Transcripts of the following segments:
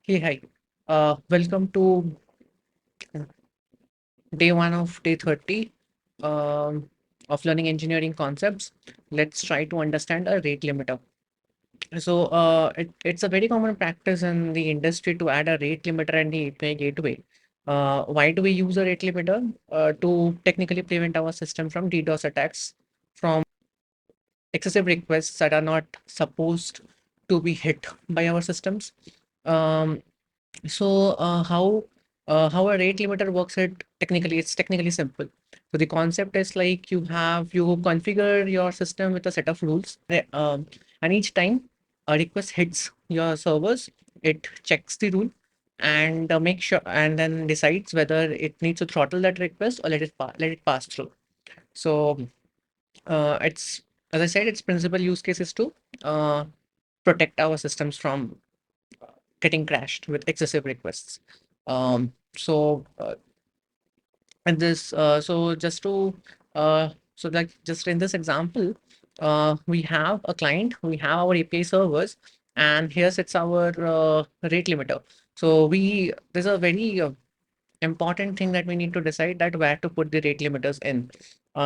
Hey, hi. Welcome to day one of day 30 um, of learning engineering concepts. Let's try to understand a rate limiter. It's a very common practice in the industry to add a rate limiter and the API gateway. Why do we use a rate limiter? To technically prevent our system from DDoS attacks, from excessive requests that are not supposed to be hit by our systems. Um, So how a rate limiter works? It's technically simple. So the concept is like you configure your system with a set of rules, and each time a request hits your servers, it checks the rule and make sure and then decides whether it needs to throttle that request or let it pass through. So it's as I said, its principal use case is to uh, protect our systems from getting crashed with excessive requests. So and this so just to like just in this example, we have a client, we have our API servers, and here sits our rate limiter. So we there's a very important thing that we need to decide that where to put the rate limiters in.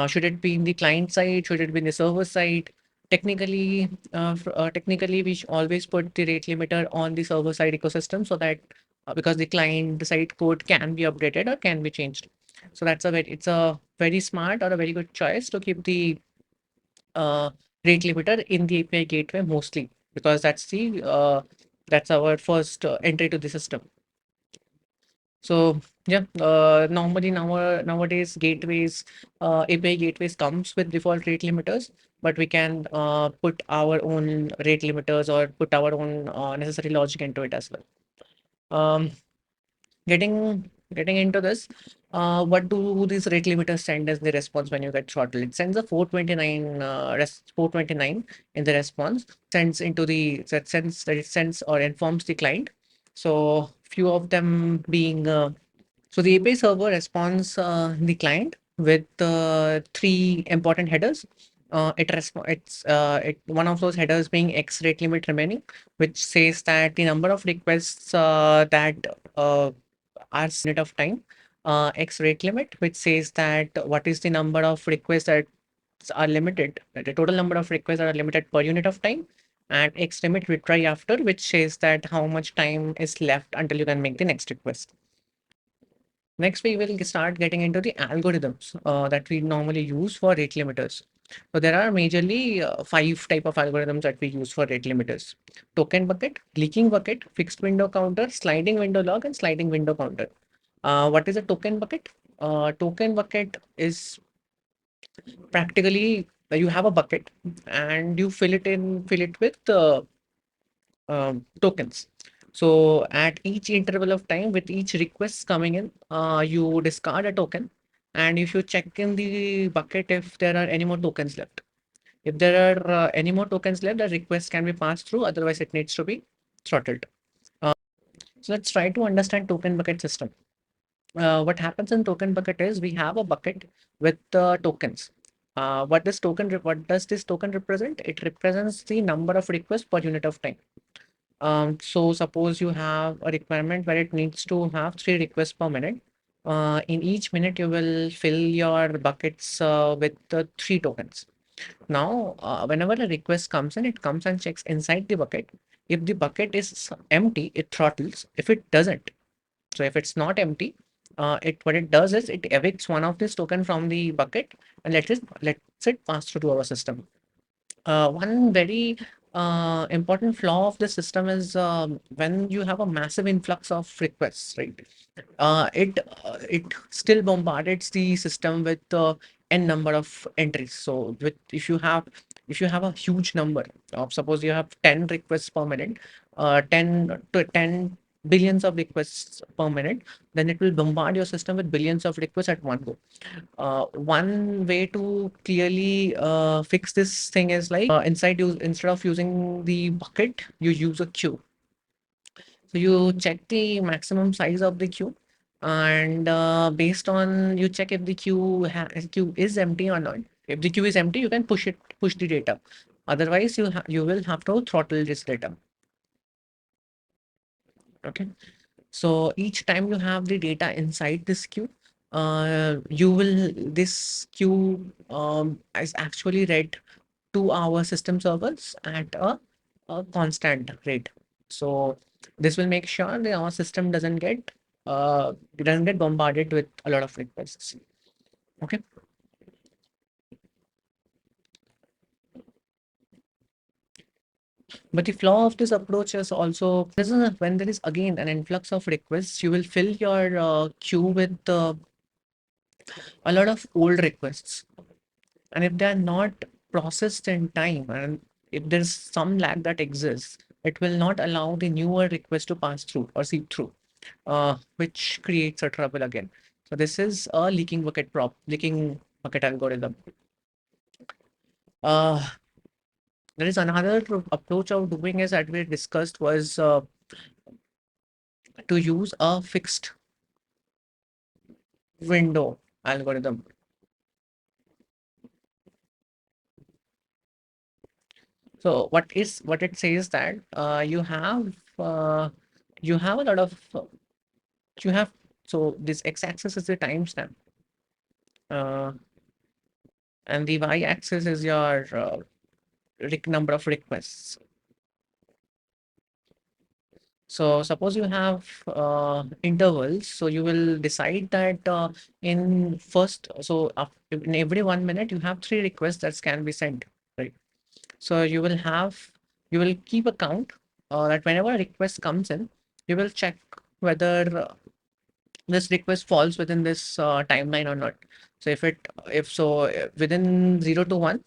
Should it be in the client side? Should it be in the server side? Technically, we should always put the rate limiter on the server side ecosystem so that because the client side code can be updated or can be changed. So it's a very smart or a very good choice to keep the uh, rate limiter in the API gateway mostly because that's our first entry to the system. So yeah, normally nowadays gateways, API gateways comes with default rate limiters, but we can put our own rate limiters or put our own necessary logic into it as well. Um, getting into this, what do these rate limiters send as the response when you get throttled? It sends a 429 429 in the response, sends into the that it sends or informs the client. So few of them being so the API server responds the client with three important headers. One of those headers being X rate limit remaining, which says that the number of requests that are unit of time. X rate limit, which says that what is the number of requests that are limited, the total number of requests that are limited per unit of time, and X limit retry after, which says that how much time is left until you can make the next request. Next, we will start getting into the algorithms that we normally use for rate limiters. So there are majorly five type of algorithms that we use for rate limiters: token bucket, leaking bucket, fixed window counter, sliding window log, and sliding window counter. What is a token bucket? Token bucket is practically you have a bucket and you fill it with tokens. So at each interval of time, with each request coming in, you discard a token, and if you check in the bucket if there are any more tokens left. If there are any more tokens left, the request can be passed through. Otherwise, it needs to be throttled. Uh, so let's try to understand token bucket system. What happens in token bucket is we have a bucket with tokens. What does this token represent? It represents the number of requests per unit of time. So suppose you have a requirement where it needs to have three requests per minute. In each minute, you will fill your buckets with the three tokens. Now, whenever a request comes in, it comes and checks inside the bucket. If the bucket is empty, it throttles. If it doesn't, so if it's not empty, it what it does is it evicts one of this token from the bucket and lets it pass through to our system. One very important flaw of the system is when you have a massive influx of requests, right? It still bombarded the system with n number of entries. So with if you have a huge number of suppose you have 10 requests per minute, 10 to 10 billions of requests per minute, then it will bombard your system with billions of requests at one go. One way to clearly fix this thing is like instead of using the bucket, you use a queue. So you check the maximum size of the queue, and based on you check if the queue is empty or not. If the queue is empty, you can push the data. Otherwise, you will have to throttle this data. Okay. So each time you have the data inside this queue, you will this queue is actually read to our system servers at a constant rate. So this will make sure that our system doesn't get bombarded with a lot of requests. Okay. But the flaw of this approach is also this is when there is again an influx of requests, you will fill your queue with a lot of old requests. And if they are not processed in time, and if there's some lag that exists, it will not allow the newer request to pass through or seep through, which creates a trouble again. So this is a leaking bucket algorithm. Uh, there is another approach of doing is that we discussed was to use a fixed window algorithm. So what it says that you have a lot of you have so this x-axis is the timestamp, uh, and the y-axis is your number of requests. So suppose you have intervals, so you will decide that in first, so in every 1 minute you have three requests that can be sent, right? So you will keep a count that whenever a request comes in, you will check whether this request falls within this timeline or not. So if so within 0 to 1,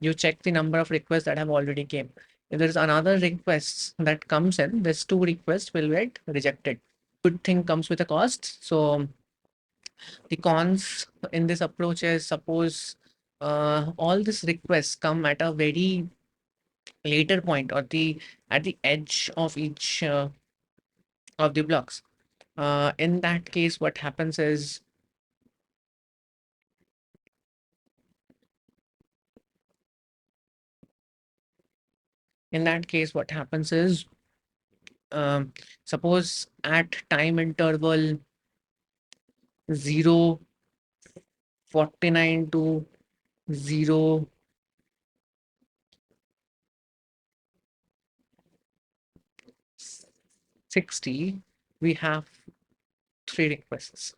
you check the number of requests that have already came. If there is another request that comes in, this two requests will get rejected. Good thing comes with a cost. So the cons in this approach is suppose all these requests come at a very later point or the at the edge of each of the blocks. In that case, what happens is in that case, what happens is suppose at time interval 0:49 to 0:60, we have three requests.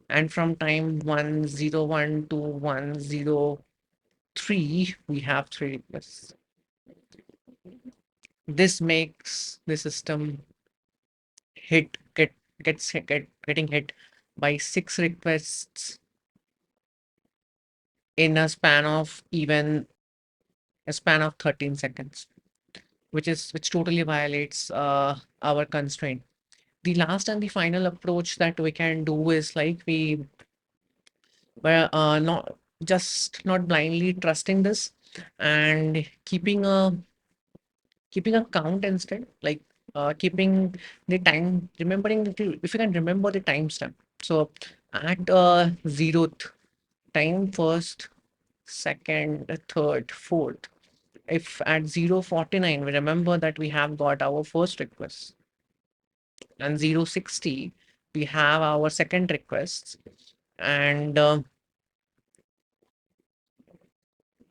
And from time 1:01 to 1:03, we have three requests. This makes the system hit get gets hit, getting hit by six requests in a span of 13 seconds, which totally violates our constraint. The last and the final approach that we can do is like we're not blindly trusting this and keeping a count instead, like keeping the time, remembering that if you can remember the timestamp. So at zeroth time, first, second, third, fourth. If at 0:49 we remember that we have got our first request, and 0:60 we have our second request, and at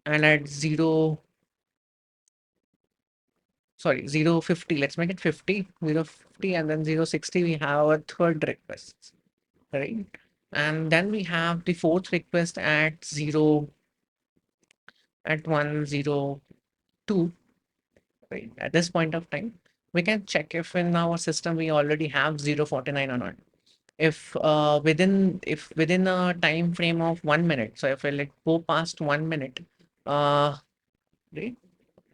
0:50, let's make it 50, 0:50, and then 0:60 we have our third request, right? And then we have the fourth request at 1:02, right? At this point of time, we can check if in our system we already have 0:49 or not. If within a time frame of 1 minute, so if we like go past 1 minute, right? If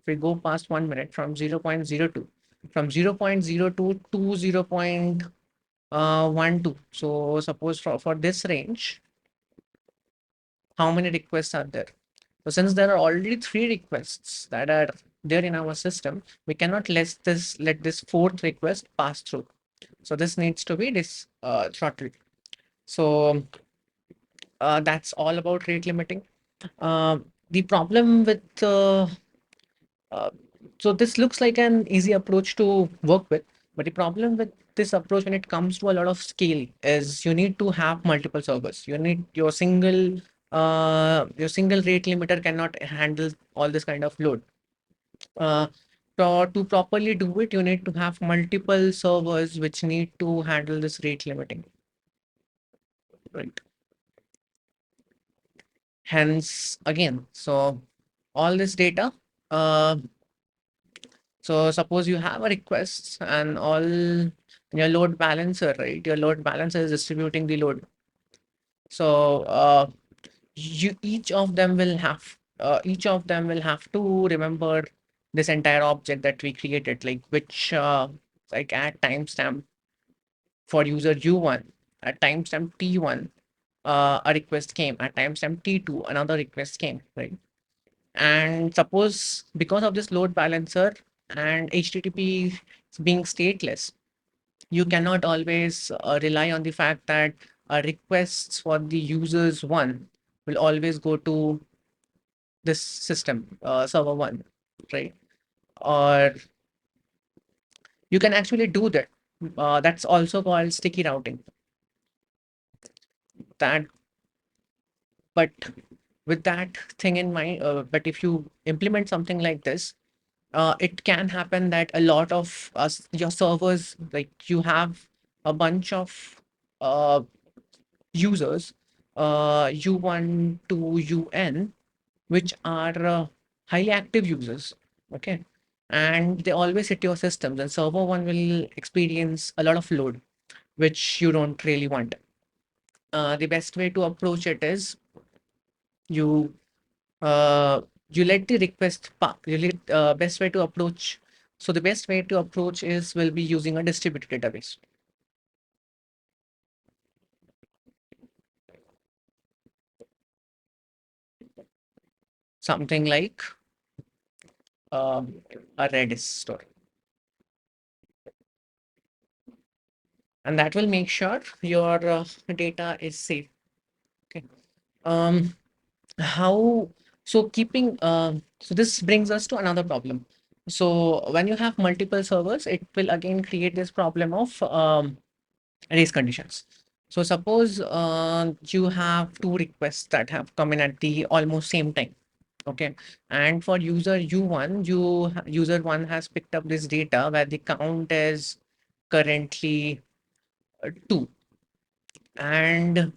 we go past 1 minute from 0.02, from 0.02 to 0.12. So suppose for this range, how many requests are there? So since there are already three requests that are there in our system, we cannot let this fourth request pass through. So this needs to be throttled. So that's all about rate limiting. The problem with uh, so this looks like an easy approach to work with, But the problem with this approach when it comes to a lot of scale is you need to have multiple servers. You need your single rate limiter cannot handle all this kind of load. Uh, to properly do it, you need to have multiple servers which need to handle this rate limiting. Right. Hence, again, so all this data. Uh, so suppose you have a request and all your load balancer, right? Your load balancer is distributing the load. So you each of them will have to remember this entire object that we created, like which like at timestamp for user U1, at timestamp T1, a request came. At timestamp T2, another request came, right? And suppose because of this load balancer and HTTP being stateless, you cannot always rely on the fact that requests for the users one will always go to this system, server one, right? Or you can actually do that. That's also called sticky routing. That, but with that thing in mind, but if you implement something like this, it can happen that a lot of us, your servers, like you have a bunch of uh, users, U1 to UN, which are highly active users. Okay. And they always hit your systems, and server one will experience a lot of load, which you don't really want. The best way to approach it is you uh, you let the request you let best way to approach. So the best way to approach is will be using a distributed database, something like a Redis store, and that will make sure your data is safe. Okay. Um, how so keeping so this brings us to another problem. So when you have multiple servers, it will again create this problem of race conditions. So suppose you have two requests that have come in at the almost same time. Okay. And for user U1, user one has picked up this data where the count is currently 2. And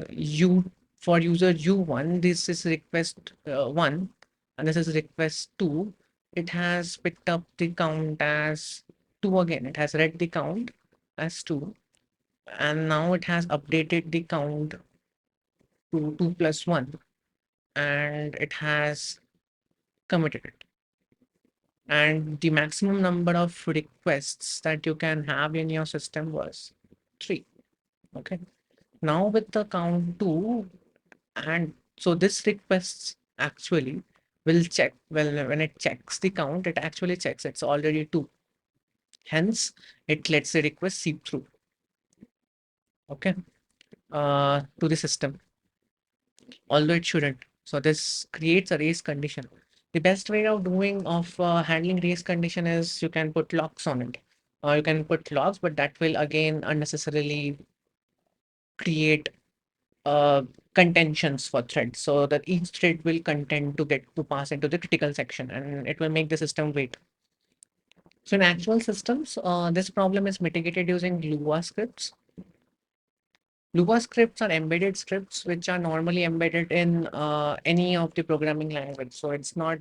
you for user U1, this is request 1 and this is request 2. It has picked up the count as 2 again. It has read the count as 2, and now it has updated the count to 2 plus 1, and it has committed it. And the maximum number of requests that you can have in your system was 3. Okay. Now with the count 2, and so this request actually will check, well, when it checks the count, it actually checks it's already 2. Hence, it lets the request seep through, okay, to the system, although it shouldn't. So this creates a race condition. The best way of handling race condition is you can put locks on it. You can put logs, but that will again unnecessarily create uh, contentions for threads, so that each thread will contend to get to pass into the critical section, and it will make the system wait. So in actual systems, this problem is mitigated using Lua scripts. Lua scripts are embedded scripts which are normally embedded in any of the programming language. So it's not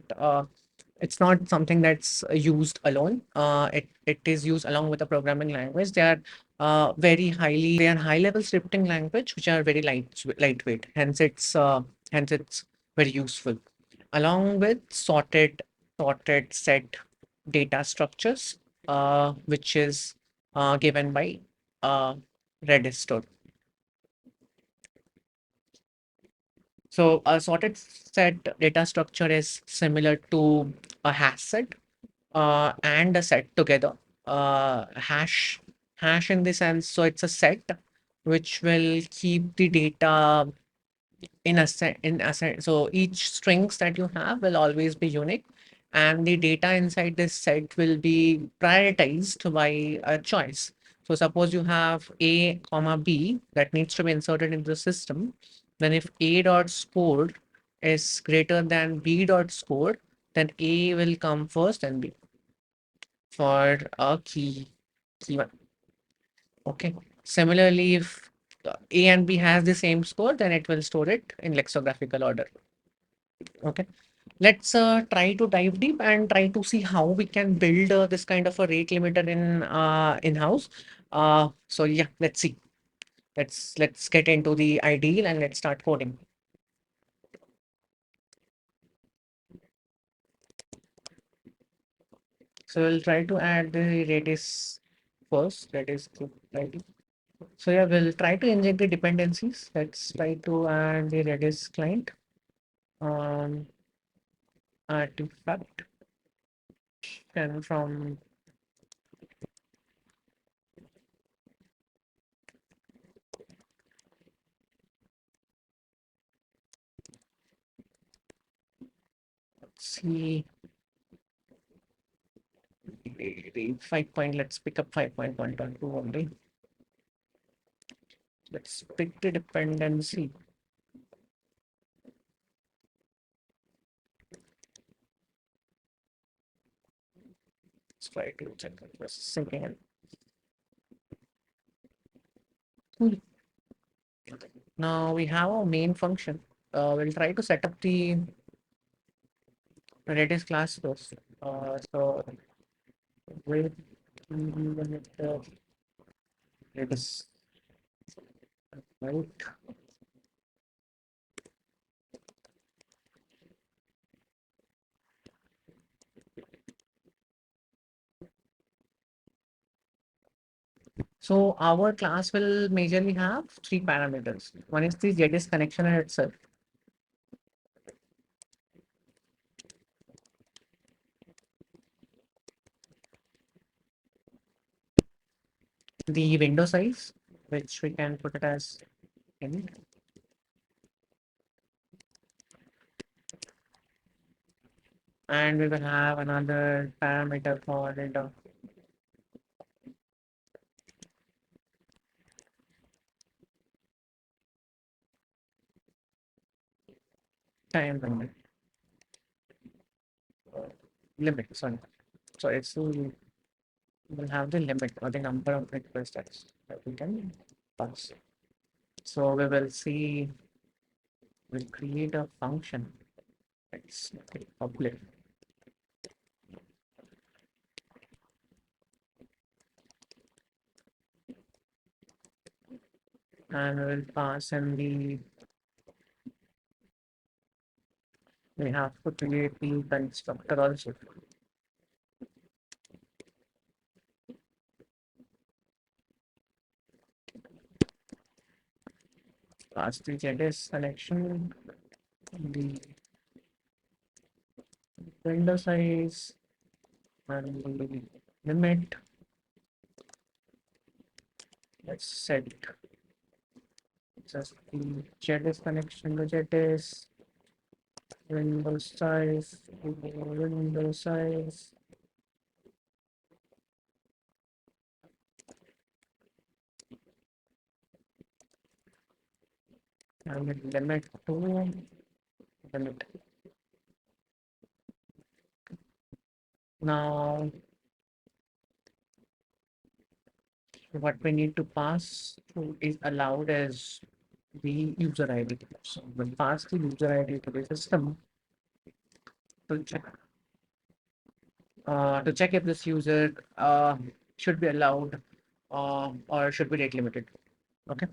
something that's used alone. It is used along with the programming language. They are they are high level scripting language which are very lightweight. Hence it's very useful. Along with sorted set data structures, which is given by uh, Redis store. So a sorted set data structure is similar to a hash set and a set together. Hash in the sense, so it's a set which will keep the data in a set. So each strings that you have will always be unique, and the data inside this set will be prioritized by a choice. So suppose you have A comma B that needs to be inserted into the system. Then if A dot score is greater than B dot score, then A will come first and B for a key one. Okay. Similarly, if A and B has the same score, then it will store it in lexicographical order. Okay. Let's try to dive deep and try to see how we can build this kind of a rate limiter in-house. So yeah, let's see. Let's get into the ideal and let's start coding. So we'll try to add the Redis first. Redis group ID. So yeah, we'll try to inject the dependencies. Let's try to add the Redis client. Um, Artifact and from C the 5 point. Let's pick up 5.1.2 only. Let's pick the dependency. Let's try to check it processing again. Cool. Now we have our main function. We'll try to set up the Redis class first. So with the Redis, right? So our class will majorly have three parameters. One is the jedis connection in itself. The window size, which we can put it as int, and we will have another parameter for the time limit. Sorry. So it's we will have the limit or the number of requests that we can pass. So we will see, we'll create a function. Let's make it public. And we will pass in we have to create the constructor also. Pass the JDS connection, the window size, and the limit. Let's set just the JDS connection to JDS, window size, window size, and the limit to limit. Now, what we need to pass to is allowed as the user ID. So we'll pass the user ID to the system to check if this user should be allowed or should be rate limited. Okay.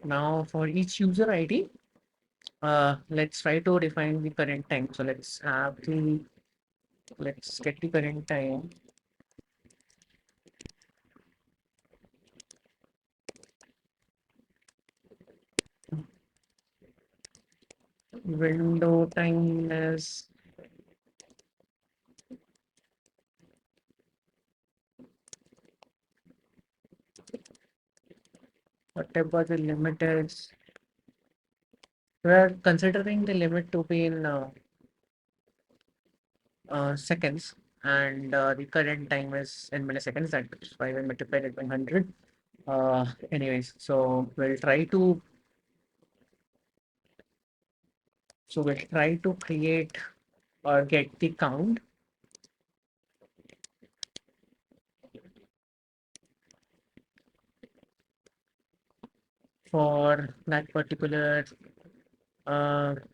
Now for each user ID, let's try to define the current time. So let's get the current time. Window time is whatever the limit is. We're considering the limit to be in seconds, and the current time is in milliseconds. That's why we multiplied it by 100. Anyways, so we'll try to create or get the count for that particular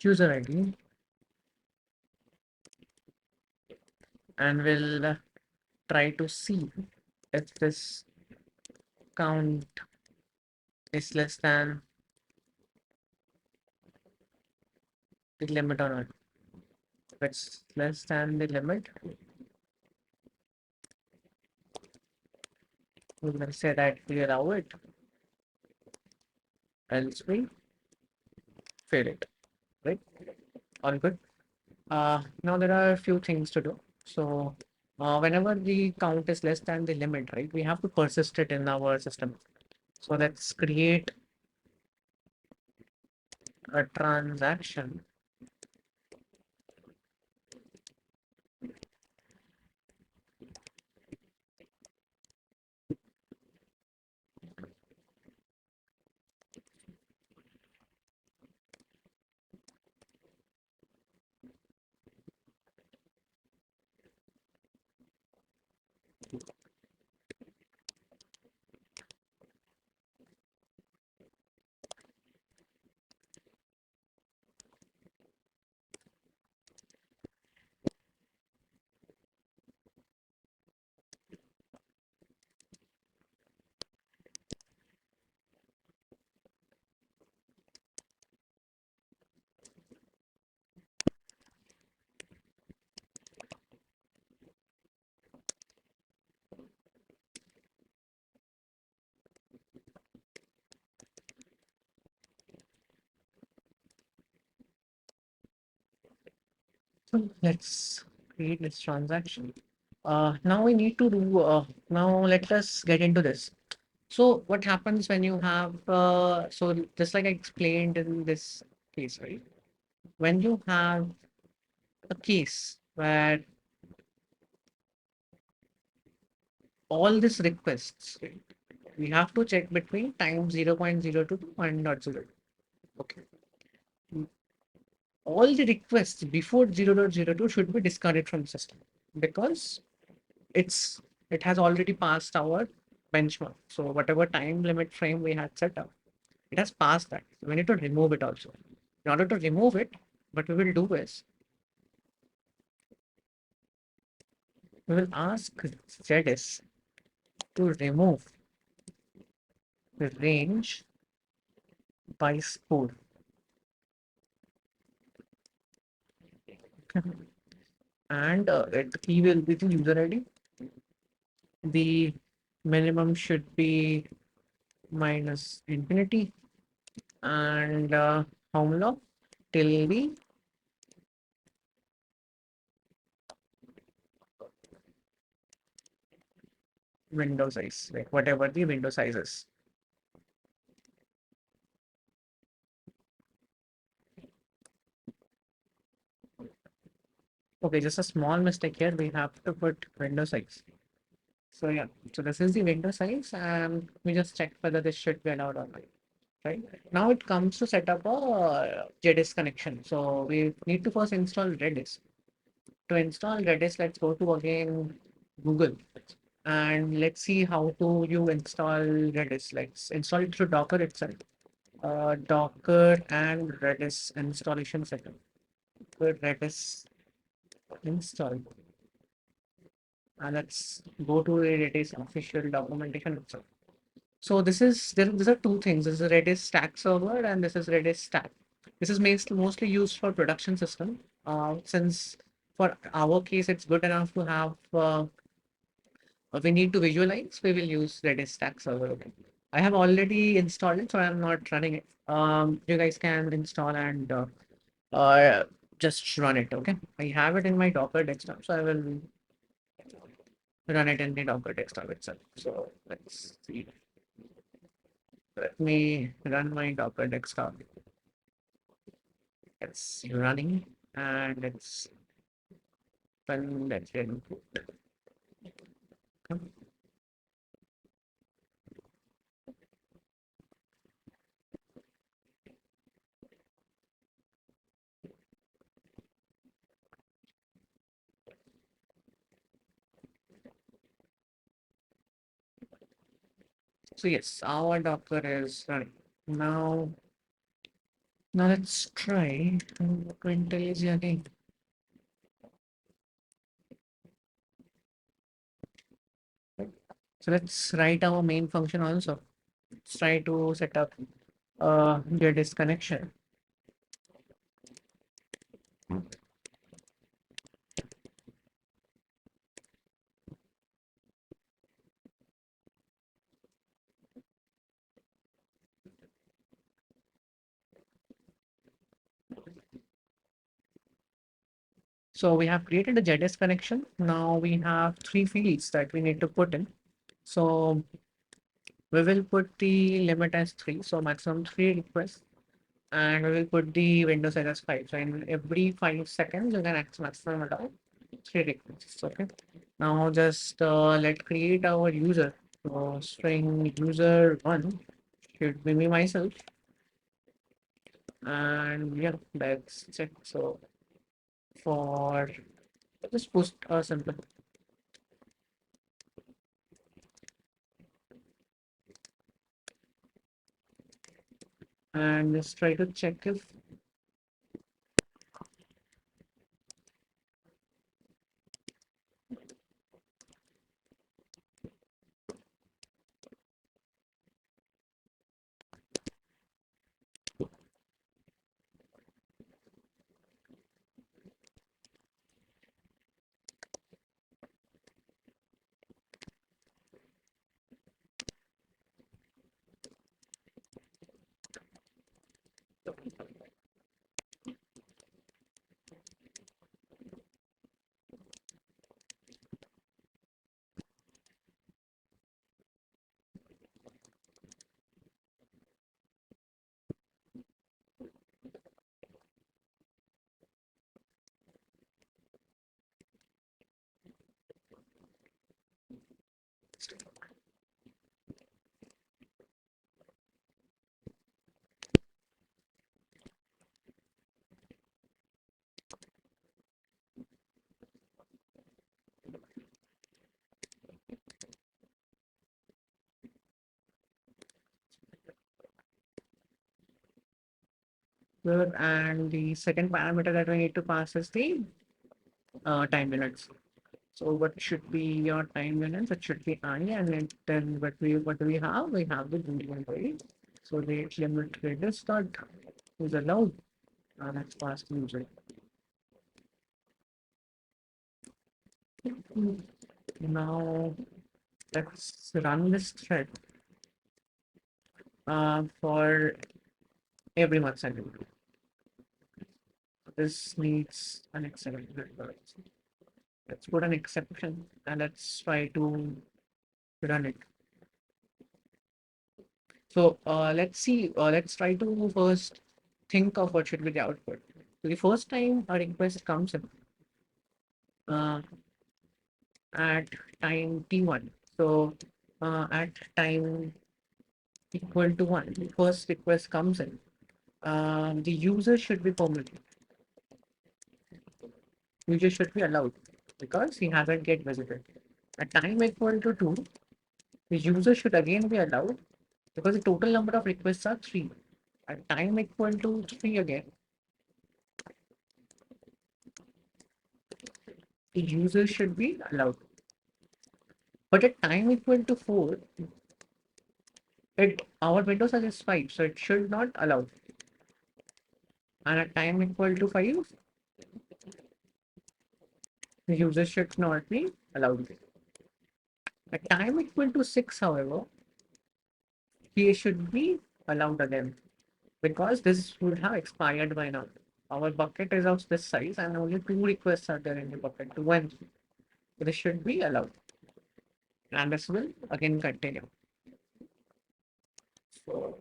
user ID, and we'll try to see if this count is less than the limit or not. If it's less than the limit, we will say that we allow it, else we fail it, right? All good. Now there are a few things to do. So whenever the count is less than the limit, right, we have to persist it in our system. So let's create a transaction. So let's create this transaction. Now we need to do, now let us get into this. So what happens when you have, so just like I explained in this case, right? When you have a case where all these requests, right, we have to check between time 0.02 to 1.02. Okay. All the requests before 0.02 should be discarded from the system because it's it has already passed our benchmark. So whatever time limit frame we had set up, it has passed that. So we need to remove it also. In order to remove it, what we will do is we will ask jedis to remove the range by score. And the key will be the user ID. The minimum should be minus infinity, and how long till the window size, like whatever the window size is. Okay, just a small mistake here. We have to put window size. So yeah, so this is the window size, and we just check whether this should be allowed or not. Right now, it comes to set up a JDIS connection. So we need to first install Redis. To install Redis, let's go to again Google, and let's see how to you install Redis. Let's install it through Docker itself. Docker and Redis installation setup. Redis install. And let's go to the Redis official documentation itself. So these are two things. This is a Redis stack server and this is Redis stack. This is mostly used for production system. Since for our case, it's good enough to have we need to visualize, we will use Redis stack server. Okay. I have already installed it, so I'm not running it. You guys can install and uh, just run it. Okay. I have it in my Docker desktop, so I will run it in the Docker desktop itself. So let's see. Let me run my Docker desktop. It's running and it's Then let's input. So yes, our Docker is running. Now, now let's try to IntelliJ again. So let's write our main function also. Let's try to set up jedis connection. So we have created a jedis connection. Now we have three fields that we need to put in. So we will put the limit as 3, so maximum 3 requests, and we will put the window size as 5. So in every 5 seconds, you can maximum allow 3 requests. Okay. Now just let create our user. So string user1 should be me myself, and yeah, that's check. So for just post a simple and just try to check if and the second parameter that we need to pass is the time units. So what should be your time units? It should be I, and then what do we have? We have the boolean rate. So rate limit Redis dot is allowed, and that's passed user. Now let's run this thread for every month second. This needs an exception. Let's put an exception and let's try to run it. So let's see. Let's try to first think of what should be the output. So the first time a request comes in uh, at time t1. So at time equal to 1, the first request comes in. The user should be permitted. User should be allowed because he hasn't get visited. At time equal to 2, the user should again be allowed because the total number of requests are 3. At time equal to 3 again, the user should be allowed. But at time equal to 4, our window size is 5, so it should not allow. And at time equal to 5, the user should not be allowed. At time equal to 6, however, he should be allowed again because this would have expired by now. Our bucket is of this size and only 2 requests are there in the bucket, 2 and 3. This should be allowed. And this will again continue. So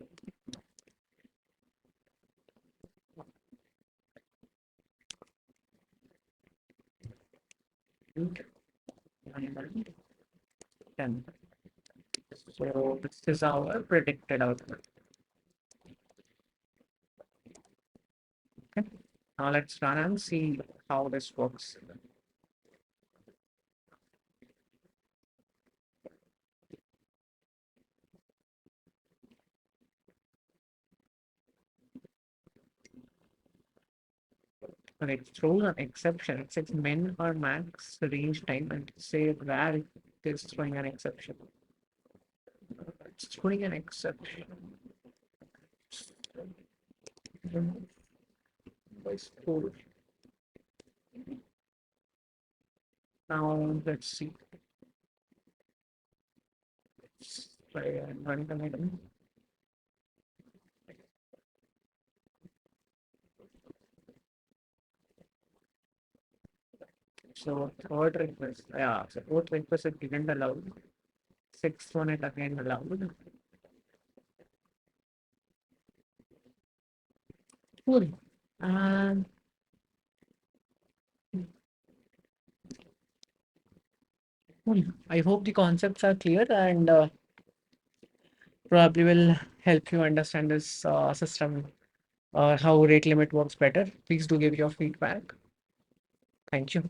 10. So this is our predicted output. Okay. Now let's run and see how this works. And it throws an exception. It says min or max range time and say where it is throwing an exception. It's throwing an exception. So now let's see. Let's try and run the item. So third request, yeah, so fourth request it didn't allow. Sixth one it again allowed. Cool. And cool. I hope the concepts are clear and probably will help you understand this system, how rate limit works better. Please do give your feedback. Thank you.